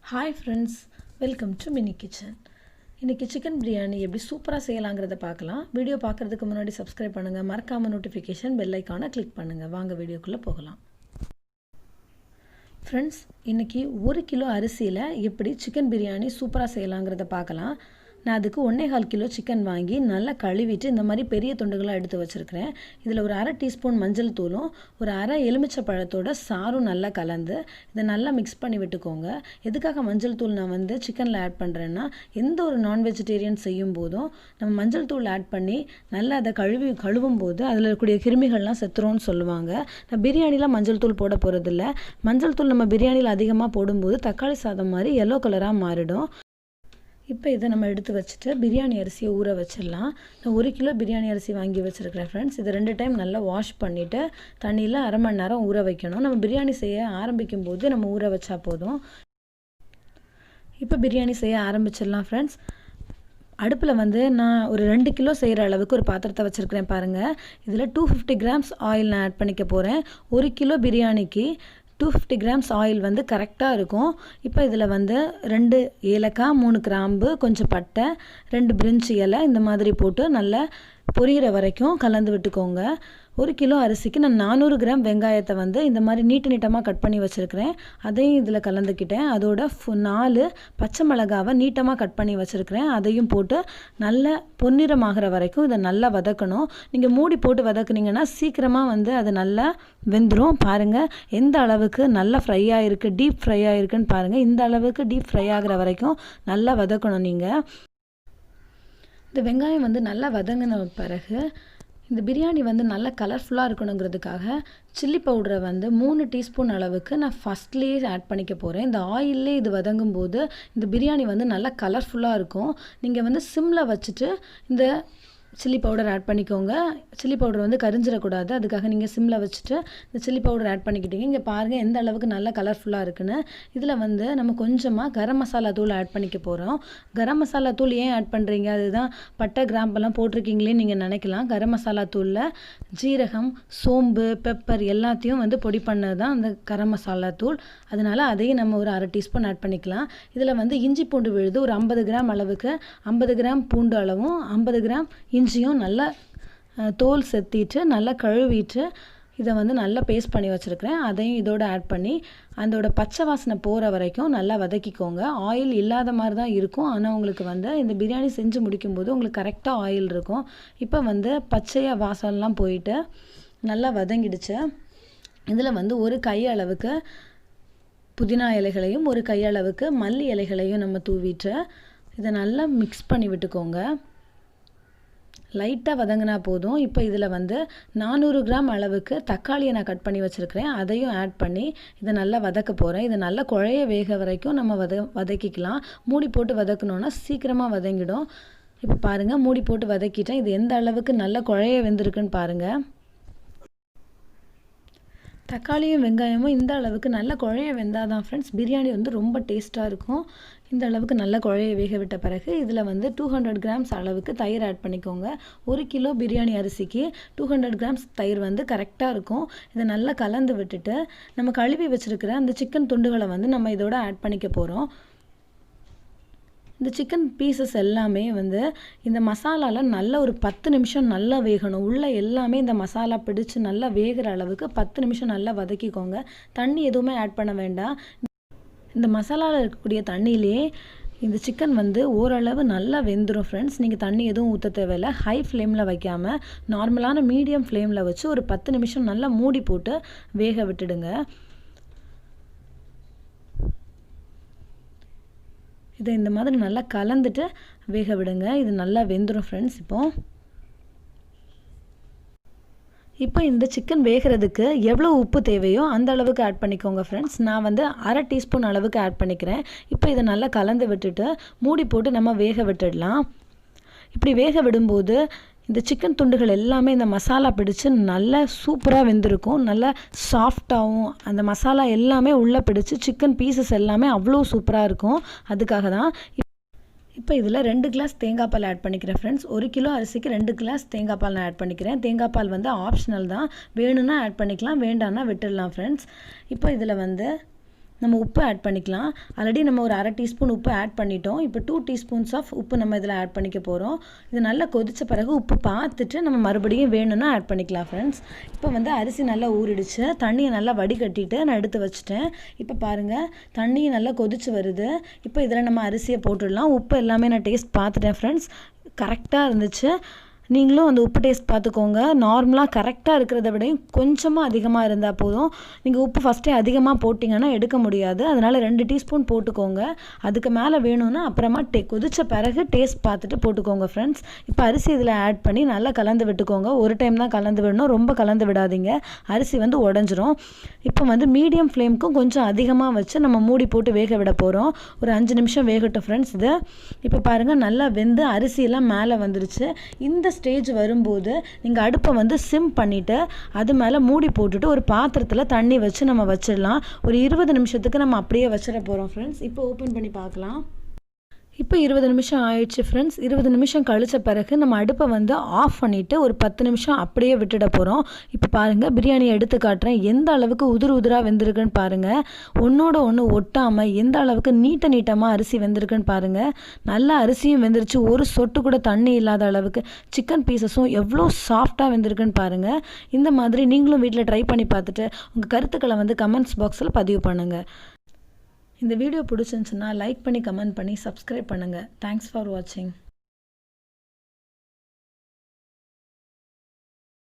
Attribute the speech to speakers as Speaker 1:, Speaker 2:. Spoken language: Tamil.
Speaker 1: Hi friends, welcome to Mini Kitchen. இன்னைக்கு chicken biryani எப்படி சூப்பரா செய்யலாம்ங்கறத பார்க்கலாம். வீடியோ பார்க்கிறதுக்கு முன்னாடி subscribe பண்ணுங்க, மறக்காம notification bell icon-ஐ click பண்ணுங்க. வாங்க வீடியோக்குள்ள போகலாம். Friends, இன்னைக்கு 1 கிலோ அரிசியில எப்படி chicken biryani சூப்பரா செய்யலாம்ங்கறத பார்க்கலாம். நான் அதுக்கு 1.5 கிலோ chicken வாங்கி நல்லா கழுவிட்டு இந்த மாதிரி பெரிய துண்டுகளா எடுத்து வச்சிருக்கேன். இதுல ஒரு 1/2 டீஸ்பூன் மஞ்சள் தூளும் ஒரு 1/2 எலுமிச்சை பழத்தோட சாறும் நல்லா கலந்து இத நல்லா mix பண்ணி விட்டுக்கோங்க. எதுக்காக மஞ்சள் தூள் நான் வந்து சிக்கன்ல ஆட் பண்றேன்னா எந்த ஒரு நான் வெஜிடேரியன் செய்யும்போதும் நம்ம மஞ்சள் தூள் ஆட் பண்ணி நல்லா அத கழுவும்போது அதுல இருக்கக்கூடிய கிருமிகள்லாம் செத்துரும்னு சொல்லுவாங்க. நான் பிரியாணில மஞ்சள் தூள் போட போறது இல்ல. மஞ்சள் தூள் நம்ம பிரியாணில அதிகமா போடும்போது தக்காளி சாதம் மாதிரி yellow கலரா மாறிடும். இப்போ இத நம்ம எடுத்து வச்சிட்டு பிரியாணி அரிசியை ஊற வச்சிரலாம். நான் 1 கிலோ பிரியாணி அரிசி வாங்கி வச்சிருக்கேன் फ्रेंड्स. இத 2 டைம் நல்லா வாஷ் பண்ணிட்டு தண்ணில 1/2 மணி நேரம் ஊற வைக்கணும். நம்ம பிரியாணி செய்ய ஆரம்பிக்கும்போது நம்ம ஊற வச்சா போதும். இப்போ பிரியாணி செய்ய ஆரம்பிச்சிரலாம் फ्रेंड्स. அடுப்புல வந்து நான் ஒரு 2 கிலோ செய்யற அளவுக்கு ஒரு பாத்திரத்தை வச்சிருக்கேன் பாருங்க. இதுல 250 grams ஆயில் நான் ஆட் பண்ணிக்க போறேன். 1 கிலோ பிரியாணிக்கு 250 grams ஆயில் வந்து கரெக்ட்டா இருக்கும். இப்போ இதுல வந்து 2 ஏலக்காய், 3 கிராம்பு, கொஞ்சம் பட்டை, 2 பிரிஞ்சி இலை இந்த மாதிரி போட்டு நல்லா பொரியிற வரைக்கும் கலந்து விட்டுக்கோங்க. 1 கிலோ அரிசிக்கு நான் 400 கிராம் வெங்காயத்தை வந்து இந்த மாதிரி நீட்டமா கட் பண்ணி வச்சிருக்கேன். அதையும் இதுல கலந்துக்கிட்டேன். அதோட 4 பச்சை மிளகாவை நீட்டமா கட் பண்ணி வச்சிருக்கேன். அதையும் போட்டு நல்லா பொன்னிறமாகற வரைக்கும் இத நல்லா வதக்கணும். நீங்க மூடி போட்டு வதக்குனீங்கன்னா சீக்கிரமா வந்து அது நல்லா வெந்துரும். பாருங்க எந்த அளவுக்கு நல்லா ஃப்ரை ஆயிருக்கு, டீப் ஃப்ரை ஆயிருக்குன்னு பாருங்க. இந்த அளவுக்கு டீப் ஃப்ரை ஆகற வரைக்கும் நல்லா வதக்கணும் நீங்க. இந்த வெங்காயம் வந்து நல்லா வதங்கின பிறகு இந்த பிரியாணி வந்து நல்ல கலர்ஃபுல்லா இருக்கணும்ங்கிறதுக்காக சில்லி பவுடரை வந்து 3 டீஸ்பூன் அளவுக்கு நான் ஃபர்ஸ்ட்லயே ஆட் பண்ணிக்க போறேன். இந்த ஆயில்லே இது வதங்கும்போது இந்த பிரியாணி வந்து நல்ல கலர்ஃபுல்லா இருக்கும். நீங்க வந்து சிம்ல வச்சிட்டு இந்த சில்லி பவுடர் ஆட் பண்ணிக்கோங்க. சில்லி பவுடர் வந்து கரிஞ்சிர கூடாது. அதுக்காக நீங்க சிம்ல வச்சிட்டு இந்த சில்லி பவுடர் ஆட் பண்ணிக்கிட்டீங்க. இங்க பாருங்க எந்த அளவுக்கு நல்ல கலர்ஃபுல்லா இருக்குன்னு. இதுல வந்து நம்ம கொஞ்சமா கரம் மசாலா தூள் ஆட் பண்ணிக்க போறோம். கரம் மசாலா தூள் ஏன் ஆட் பண்றீங்க? அதுதான் பட்டை கிராம்பெல்லாம் போட்டுருக்கீங்களே நீங்க நினைக்கலாம். கரம் மசாலா தூள்ல ஜீரகம், சோம்பு, பெப்பர் எல்லாத்தையும் வந்து பொடி பண்ணது தான் அந்த கரம் மசாலா தூள். அதனால அதையும் நம்ம ஒரு 1/2 டீஸ்பூன் ஆட் பண்ணிக்கலாம். இதுல வந்து இஞ்சி பூண்டு விழுது ஒரு 50 கிராம் அளவுக்கு 50 கிராம் பூண்டு அளவும் 50 கிராம் இஞ்சியும் நல்லா தோல் செத்திட்டு நல்லா கழுவிட்டு இத வந்து நல்லா பேஸ்ட் பண்ணி வச்சிருக்கேன். அதையும் இதோட ஆட் பண்ணி அதோட பச்சை வாசனை போற வரைக்கும் நல்லா வதக்கிக்கோங்க. ஆயில் இல்லாத மாதிரி தான் இருக்கும். ஆனா உங்களுக்கு வந்து இந்த பிரியாணி செஞ்சு முடிக்கும்போது உங்களுக்கு கரெக்ட்டா ஆயில் இருக்கும். இப்போ வந்து பச்சையா வாசனைலாம் போயிட்டு நல்லா வதங்கிடுச்சு. இதுல வந்து ஒரு கை அளவுக்கு புதினா இலைகளையும் ஒரு கை அளவுக்கு மல்லி இலைகளையும் நம்ம தூவிட்டு இத நல்லா mix பண்ணி விட்டுக்கோங்க. லைட்டா வதங்கினா போதும். இப்போ இதுல வந்து 400 கிராம் அளவுக்கு தக்காளியை நான் கட் பண்ணி வச்சிருக்கேன். அதையும் ஆட் பண்ணி இத நல்லா வதக்க போறேன். இது நல்லா குழைய வேக வரைக்கும் நம்ம வதக்கிக்கலாம். மூடி போட்டு வதக்கணும்னா சீக்கிரமா வதங்கிடும். இப்போ பாருங்க மூடி போட்டு வதக்கிட்டேன். இது எந்த அளவுக்கு நல்லா குழைய வெந்திருக்குன்னு பாருங்க. தக்காளியும் வெங்காயமும் இந்த அளவுக்கு நல்லா குழைய வெந்தாதான் फ्रेंड्स பிரியாணி வந்து ரொம்ப டேஸ்டா இருக்கும். இந்த அளவுக்கு நல்லா குழைய வேக விட்ட பிறகு இதுல வந்து 200 கிராம்ஸ் அளவுக்கு தயிர் ஆட் பண்ணிக்கோங்க. 1 கிலோ பிரியாணி அரிசிக்கு 200 கிராம்ஸ் தயிர் வந்து கரெக்ட்டா இருக்கும். இத நல்லா கலந்து விட்டுட்டு நம்ம கழுவி வச்சிருக்கிற அந்த சிக்கன் துண்டுகளை வந்து நம்ம இதோட ஆட் பண்ணிக்க போறோம். இந்த சிக்கன் பீசஸ் எல்லாமே வந்து இந்த மசாலால நல்ல ஒரு 10 நிமிஷம் நல்லா வேகணும். உள்ள எல்லாமே இந்த மசாலா பிடிச்சு நல்லா வேகுற அளவுக்கு 10 நிமிஷம் நல்லா வதக்கிக்கோங்க. தண்ணி எதுவுமே ஆட் பண்ண வேண்டாம். இந்த மசாலால இருக்கக்கூடிய தண்ணியிலே இந்த சிக்கன் வந்து ஓரளவு நல்லா வெந்துரும் फ्रेंड्स. நீங்க தண்ணி எதுவும் ஊத்த தேவையில்ல. ஹை ஃப்ளேம்ல வைக்காம நார்மலான மீடியம் ஃப்ளேம்ல வச்சு ஒரு 10 நிமிஷம் நல்லா மூடி போட்டு வேக விட்டுடுங்க. இத இந்த மாதிரி நல்லா கலந்துட்டு வேக விடுங்க. இது நல்லா வெந்துரும் फ्रेंड्स இப்போ இந்த சிக்கன் வேகிறதுக்கு எவ்வளவு உப்பு தேவையோ அந்த அளவுக்கு ஆட் பண்ணிக்கோங்க फ्रेंड्स. நான் வந்து 1/2 டீஸ்பூன் அளவுக்கு ஆட் பண்ணிக்கிறேன். இப்போ இத நல்லா கலந்து விட்டுட்டு மூடி போட்டு நம்ம வேக விட்டுடலாம். இப்படி வேக விடும்போது இந்த சிக்கன் துண்டுகள் எல்லாமே இந்த மசாலா பிடிச்சு நல்லா சூப்பரா வெந்திருக்கும். நல்லா சாஃப்ட்டாவும் அந்த மசாலா எல்லாமே உள்ள பிடிச்சு சிக்கன் பீசஸ் எல்லாமே அவ்வளோ சூப்பரா இருக்கும். அதுக்காக தான் இப்போ இதுல 2 கிளாஸ் தேங்காய் பால் ஆட் பண்ணிக்கிறேன் फ्रेंड्स. 1 கிலோ அரிசிக்கு 2 கிளாஸ் தேங்காய் பால் நான் ஆட் பண்ணிக்கிறேன். தேங்காய் பால் வந்து ஆப்ஷனல் தான். வேணும்னா ஆட் பண்ணிக்கலாம், வேண்டாம்னா விட்டுடலாம் फ्रेंड्स. இப்போ இதுல வந்து நம்ம உப்பு ஆட் பண்ணிக்கலாம். ஆல்ரெடி நம்ம ஒரு அரை டீஸ்பூன் உப்பு ஆட் பண்ணிட்டோம். இப்போ 2 டீஸ்பூன்ஸ் ஆஃப் உப்பு நம்ம இதில் ஆட் பண்ணிக்க போகிறோம். இது நல்லா கொதித்த பிறகு உப்பு பார்த்துட்டு நம்ம மறுபடியும் வேணும்னா ஆட் பண்ணிக்கலாம் ஃப்ரெண்ட்ஸ். இப்போ வந்து அரிசி நல்லா ஊறிடுச்சு. தண்ணியை நல்லா வடிகட்டிட்டு நான் எடுத்து வச்சுட்டேன். இப்போ பாருங்கள் தண்ணி நல்லா கொதிச்சு வருது. இப்போ இதில் நம்ம அரிசியை போட்டுடலாம். உப்பு எல்லாமே நான் டேஸ்ட் பார்த்துட்டேன் ஃப்ரெண்ட்ஸ், கரெக்டாக இருந்துச்சு. நீங்களும் அந்த உப்பு டேஸ்ட் பார்த்துக்கோங்க. நார்மலாக கரெக்டாக இருக்கிறத விடையும் கொஞ்சமாக அதிகமாக இருந்தால் போதும். நீங்கள் உப்பு ஃபஸ்ட்டே அதிகமாக போட்டிங்கன்னா எடுக்க முடியாது. அதனால் 2 டீஸ்பூன் போட்டுக்கோங்க. அதுக்கு மேலே வேணும்னா அப்புறமா கொதித்த பிறகு டேஸ்ட் பார்த்துட்டு போட்டுக்கோங்க ஃப்ரெண்ட்ஸ். இப்போ அரிசி இதில் ஆட் பண்ணி நல்லா கலந்து விட்டுக்கோங்க. ஒரு டைம் தான் கலந்து விடணும், ரொம்ப கலந்து விடாதீங்க, அரிசி வந்து உடஞ்சிரும். இப்போ வந்து மீடியம் ஃப்ளேமுக்கும் கொஞ்சம் அதிகமாக வச்சு நம்ம மூடி போட்டு வேக விட போகிறோம். ஒரு 5 நிமிஷம் வேகட்டும் ஃப்ரெண்ட்ஸ். இது இப்போ பாருங்கள் நல்லா வெந்து அரிசியெல்லாம் மேலே வந்துருச்சு. இந்த ஸ்டேஜ் வரும்போது நீங்கள் அடுப்பை வந்து சிம் பண்ணிவிட்டு அது மேலே மூடி போட்டுட்டு ஒரு பாத்திரத்தில் தண்ணி வச்சு நம்ம வச்சிடலாம். ஒரு 20 நிமிஷத்துக்கு நம்ம அப்படியே வச்சிட போகிறோம் ஃப்ரெண்ட்ஸ். இப்போ ஓப்பன் பண்ணி பார்க்கலாம். இப்போ 20 நிமிஷம் ஆயிடுச்சு ஃப்ரெண்ட்ஸ். 20 நிமிஷம் கழித்த பிறகு நம்ம அடுப்பை வந்து ஆஃப் பண்ணிவிட்டு ஒரு 10 நிமிஷம் அப்படியே விட்டுட போகிறோம். இப்போ பாருங்கள் பிரியாணி எடுத்து காட்டுறேன். எந்த அளவுக்கு உதிராக வெந்திருக்குன்னு பாருங்கள். ஒன்றோட ஒன்று ஒட்டாமல் எந்த அளவுக்கு நீட்டமாக அரிசி வெந்திருக்குன்னு பாருங்கள். நல்லா அரிசியும் வெந்துருச்சு. ஒரு சொட்டு கூட தண்ணி இல்லாத அளவுக்கு சிக்கன் பீசஸும் எவ்வளோ சாஃப்டாக வெந்திருக்குன்னு பாருங்கள். இந்த மாதிரி நீங்களும் வீட்டில் ட்ரை பண்ணி பார்த்துட்டு உங்கள் கருத்துக்களை வந்து கமெண்ட்ஸ் பாக்ஸில் பதிவு பண்ணுங்கள். இந்த வீடியோ பிடிச்சிருந்துச்சுன்னா லைக் பண்ணி கமெண்ட் பண்ணி சப்ஸ்கிரைப் பண்ணுங்கள். தேங்க்ஸ் ஃபார் வாட்சிங்.